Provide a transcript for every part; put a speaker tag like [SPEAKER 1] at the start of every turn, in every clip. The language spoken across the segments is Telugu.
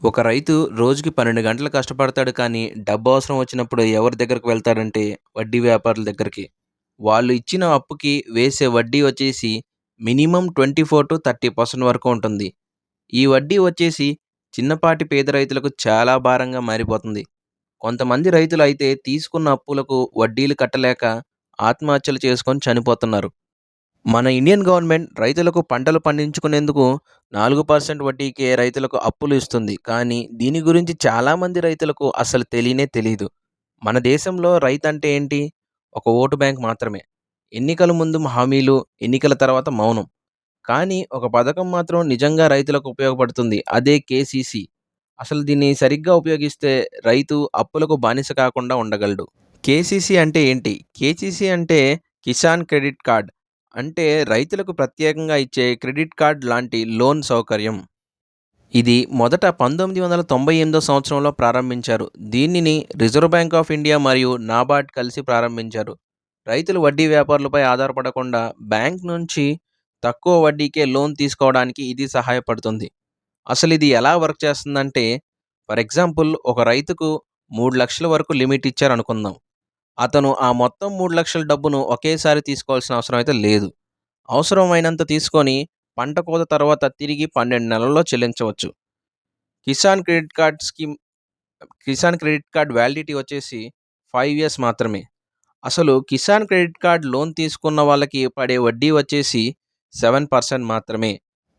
[SPEAKER 1] ఒక రైతు రోజుకి 12 గంటలు కష్టపడతాడు కానీ, డబ్బు అవసరం వచ్చినప్పుడు ఎవరి దగ్గరికి వెళ్తాడంటే వడ్డీ వ్యాపారుల దగ్గరికి. వాళ్ళు ఇచ్చిన అప్పుకి వేసే వడ్డీ వచ్చేసి మినిమమ్ 24-30% వరకు ఉంటుంది. ఈ వడ్డీ వచ్చేసి చిన్నపాటి పేద రైతులకు చాలా భారంగా మారిపోతుంది. కొంతమంది రైతులు అయితే తీసుకున్న అప్పులకు వడ్డీలు కట్టలేక ఆత్మహత్యలు చేసుకొని చనిపోతున్నారు. మన ఇండియన్ గవర్నమెంట్ రైతులకు పంటలు పండించుకునేందుకు 4% వడ్డీకే రైతులకు అప్పులు ఇస్తుంది. కానీ దీని గురించి చాలామంది రైతులకు అసలు తెలియనే తెలీదు. మన దేశంలో రైతంటే ఏంటి? ఒక ఓటు బ్యాంక్ మాత్రమే. ఎన్నికల ముందు హామీలు, ఎన్నికల తర్వాత మౌనం. కానీ ఒక పథకం మాత్రం నిజంగా రైతులకు ఉపయోగపడుతుంది. అదే కేసీసీ. అసలు దీన్ని సరిగ్గా ఉపయోగిస్తే రైతు అప్పులకు బానిస కాకుండా ఉండగలడు. కేసీసీ అంటే ఏంటి? కేసీసీ అంటే కిసాన్ క్రెడిట్ కార్డ్. అంటే రైతులకు ప్రత్యేకంగా ఇచ్చే క్రెడిట్ కార్డ్ లాంటి లోన్ సౌకర్యం. ఇది మొదట 1998 సంవత్సరంలో ప్రారంభించారు. దీనిని రిజర్వ్ బ్యాంక్ ఆఫ్ ఇండియా మరియు నాబార్డ్ కలిసి ప్రారంభించారు. రైతులు వడ్డీ వ్యాపారులపై ఆధారపడకుండా బ్యాంక్ నుంచి తక్కువ వడ్డీకే లోన్ తీసుకోవడానికి ఇది సహాయపడుతుంది. అసలు ఇది ఎలా వర్క్ చేస్తుందంటే, ఫర్ ఎగ్జాంపుల్ ఒక రైతుకు 3,00,000 వరకు లిమిట్ ఇచ్చారనుకుందాం. అతను ఆ మొత్తం 3,00,000 డబ్బును ఒకేసారి తీసుకోవాల్సిన అవసరం అయితే లేదు. అవసరమైనంత తీసుకొని పంట కోత తర్వాత తిరిగి 12 నెలల్లో చెల్లించవచ్చు. Kisan credit card scheme Kisan credit card validity వచ్చేసి 5 ఇయర్స్ మాత్రమే. అసలు కిసాన్ క్రెడిట్ కార్డ్ లోన్ తీసుకున్న వాళ్ళకి పడే వడ్డీ వచ్చేసి 7% మాత్రమే.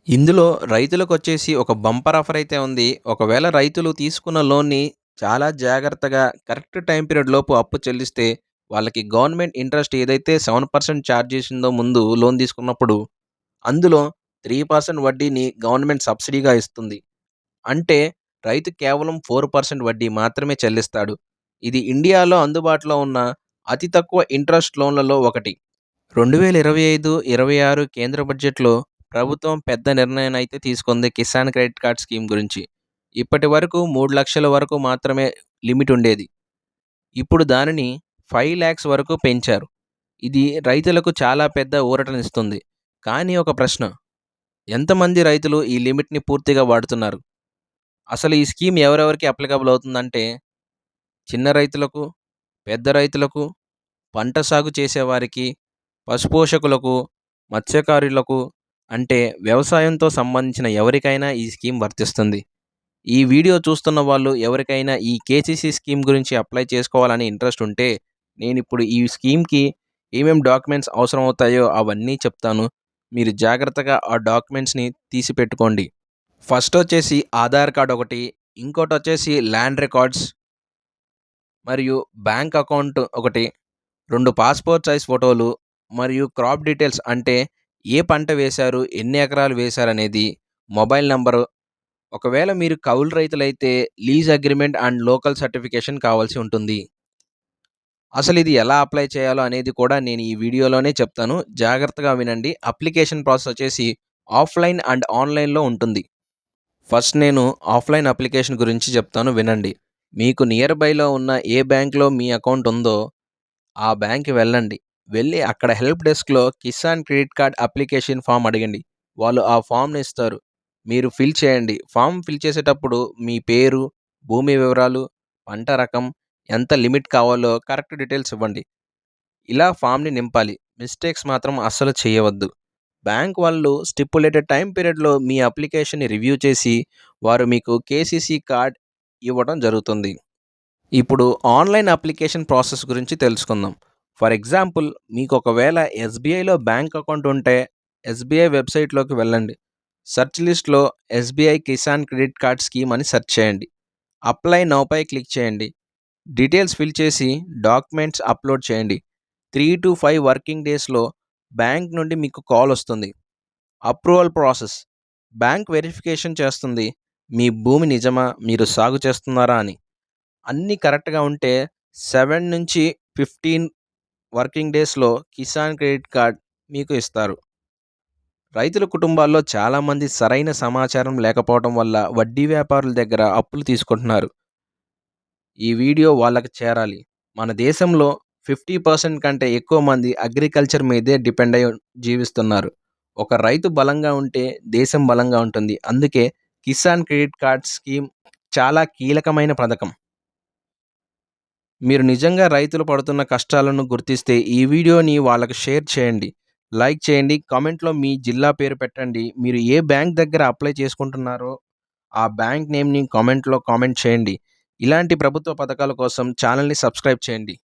[SPEAKER 1] ఇందులో రైతులకొచ్చేసి ఒక బంపర్ ఆఫర్ అయితే ఉంది. ఒకవేళ రైతులు తీసుకున్న లోన్‌ని చాలా జాగ్రత్తగా కరెక్ట్ టైమ్ పీరియడ్ లోపు అప్పు చెల్లిస్తే, వాళ్ళకి గవర్నమెంట్ ఇంట్రెస్ట్ ఏదైతే 7% చార్జ్ చేసిందో ముందు లోన్ తీసుకున్నప్పుడు, అందులో 3% వడ్డీని గవర్నమెంట్ సబ్సిడీగా ఇస్తుంది. అంటే రైతు కేవలం 4% వడ్డీ మాత్రమే చెల్లిస్తాడు. ఇది ఇండియాలో అందుబాటులో ఉన్న అతి తక్కువ ఇంట్రెస్ట్ లోన్‌లలో ఒకటి. 2025, 26 కేంద్ర బడ్జెట్‌లో ప్రభుత్వం పెద్ద నిర్ణయాన్నయితే తీసుకుంది కిసాన్ క్రెడిట్ కార్డ్ స్కీమ్ గురించి. ఇప్పటి వరకు 3,00,000 వరకు మాత్రమే లిమిట్ ఉండేది. ఇప్పుడు దానిని 5,00,000 వరకు పెంచారు. ఇది రైతులకు చాలా పెద్ద ఊరటనిస్తుంది. కానీ ఒక ప్రశ్న, ఎంతమంది రైతులు ఈ లిమిట్‌ని పూర్తిగా వాడుతున్నారు? అసలు ఈ స్కీమ్ ఎవరెవరికి అప్లికబుల్ అవుతుందంటే, చిన్న రైతులకు, పెద్ద రైతులకు, పంట సాగు చేసేవారికి, పశుపోషకులకు, మత్స్యకారులకు, అంటే వ్యవసాయంతో సంబంధించిన ఎవరికైనా ఈ స్కీమ్ వర్తిస్తుంది. ఈ వీడియో చూస్తున్న వాళ్ళు ఎవరికైనా ఈ కేసీసీ స్కీమ్ గురించి అప్లై చేసుకోవాలని ఇంట్రెస్ట్ ఉంటే, నేనిప్పుడు ఈ స్కీమ్‌కి ఏమేం డాక్యుమెంట్స్ అవసరం అవుతాయో అవన్నీ చెప్తాను. మీరు జాగ్రత్తగా ఆ డాక్యుమెంట్స్‌ని తీసి పెట్టుకోండి. ఫస్ట్ వచ్చేసి ఆధార్ కార్డ్ ఒకటి, ఇంకోటొచ్చేసి ల్యాండ్ రికార్డ్స్ మరియు బ్యాంక్ అకౌంట్ ఒకటి, 2 పాస్‌పోర్ట్ సైజ్ ఫోటోలు మరియు క్రాప్ డీటెయిల్స్ అంటే ఏ పంట వేశారు, ఎన్ని ఎకరాలు వేశారనేది, మొబైల్ నంబరు. ఒకవేళ మీరు కౌలు రైతులైతే lease agreement and local certification కావాల్సి ఉంటుంది. అసలిది ఎలా అప్లై చేయాలో అనేది కూడా నేను ఈ వీడియోలోనే చెప్తాను. జాగ్రత్తగా వినండి. అప్లికేషన్ ప్రాసెస్ వచ్చేసి ఆఫ్‌లైన్ అండ్ ఆన్‌లైన్‌లో ఉంటుంది. ఫస్ట్ నేను ఆఫ్‌లైన్ అప్లికేషన్ గురించి చెప్తాను వినండి. మీకు నియర్ బైలో ఉన్న ఏ బ్యాంక్‌లో మీ అకౌంట్ ఉందో ఆ బ్యాంక్‌కి వెళ్ళండి. వెళ్ళి అక్కడ హెల్ప్ డెస్క్‌లో Kisan credit card application form అడగండి. వాళ్ళు ఆ ఫామ్‌ని ఇస్తారు. మీరు ఫిల్ చేయండి. ఫామ్ ఫిల్ చేసేటప్పుడు మీ పేరు, భూమి వివరాలు, పంట రకం, ఎంత లిమిట్ కావాలో కరెక్ట్ డీటెయిల్స్ ఇవ్వండి. ఇలా ఫామ్‌ని నింపాలి. మిస్టేక్స్ మాత్రం అస్సలు చేయవద్దు. బ్యాంక్ వాళ్ళు స్టిప్యులేటెడ్ టైమ్ పీరియడ్‌లో మీ అప్లికేషన్‌ని రివ్యూ చేసి, వారు మీకు కేసీసీ కార్డ్ ఇవ్వడం జరుగుతుంది. ఇప్పుడు ఆన్‌లైన్ అప్లికేషన్ ప్రాసెస్ గురించి తెలుసుకుందాం. ఫర్ ఎగ్జాంపుల్ మీకు ఒకవేళ ఎస్‌బీఐలో బ్యాంక్ అకౌంట్ ఉంటే, ఎస్‌బీఐ వెబ్‌సైట్‌లోకి వెళ్ళండి. సెర్చ్ లిస్ట్‌లో SBI Kisan credit card scheme అని సెర్చ్ చేయండి. అప్లై నౌపై క్లిక్ చేయండి. డీటెయిల్స్ ఫిల్ చేసి డాక్యుమెంట్స్ అప్‌లోడ్ చేయండి. 3-5 వర్కింగ్ డేస్‌లో బ్యాంక్ నుండి మీకు కాల్ వస్తుంది. Approval process. బ్యాంక్ వెరిఫికేషన్ చేస్తుంది. మీ భూమి నిజమా? మీరు సాగు చేస్తున్నారా అని. అన్నీ కరెక్ట్‌గా ఉంటే 7-15 వర్కింగ్ డేస్‌లో కిసాన్ క్రెడిట్ కార్డ్ మీకు ఇస్తారు. రైతుల కుటుంబాల్లో చాలామంది సరైన సమాచారం లేకపోవడం వల్ల వడ్డీ వ్యాపారుల దగ్గర అప్పులు తీసుకుంటున్నారు. ఈ వీడియో వాళ్ళకి చేరాలి. మన దేశంలో 50% కంటే ఎక్కువ మంది అగ్రికల్చర్ మీదే డిపెండ్ అయ్యి జీవిస్తున్నారు. ఒక రైతు బలంగా ఉంటే దేశం బలంగా ఉంటుంది. అందుకే కిసాన్ క్రెడిట్ కార్డ్ స్కీమ్ చాలా కీలకమైన పథకం. మీరు నిజంగా రైతులు పడుతున్న కష్టాలను గుర్తిస్తే ఈ వీడియోని వాళ్ళకి షేర్ చేయండి. లైక్ చేయండి. కామెంట్‌లో మీ జిల్లా పేరు పెట్టండి. మీరు ఏ బ్యాంక్ దగ్గర అప్లై చేసుకుంటున్నారో ఆ బ్యాంక్ నేమ్‌ని కామెంట్‌లో కామెంట్ చేయండి. ఇలాంటి ప్రభుత్వ పథకాల కోసం ఛానెల్‌ని సబ్స్క్రైబ్ చేయండి.